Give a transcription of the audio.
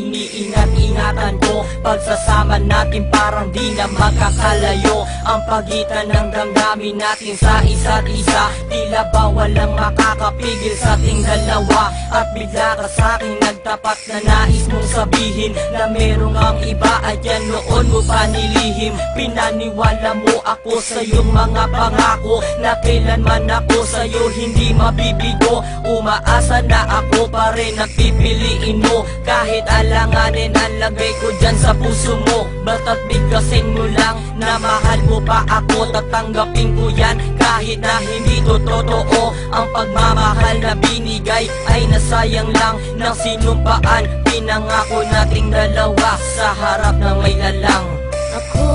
iniingat-ingatan ko. Pagsasama natin parang di na magkakalayo. Ang pagitan ng damdamin natin sa isa't isa, tila ba walang makakapigil sa ating dalawa. At bigla ka sa'king nagtapat na nais mong sabihin na merong ang iba at yan noon mo pa nilihim. Pinaniwala mo ako sa iyong mga pangako na kailanman ako sa'yo hindi mabibigo. Umaasa na ako pa rin ang pipiliin mo, kahit alanganin ang lagay ko dyan sa puso mo. Basta't bigkasin mo lang na mahal mo pa ako, tatanggapin ko yan kahit na hindi to totoo. Ang pagmamahal na binigay ay nasayang lang ng sinumpaan. Pinangako nating dalawa sa harap ng may lalang. Ako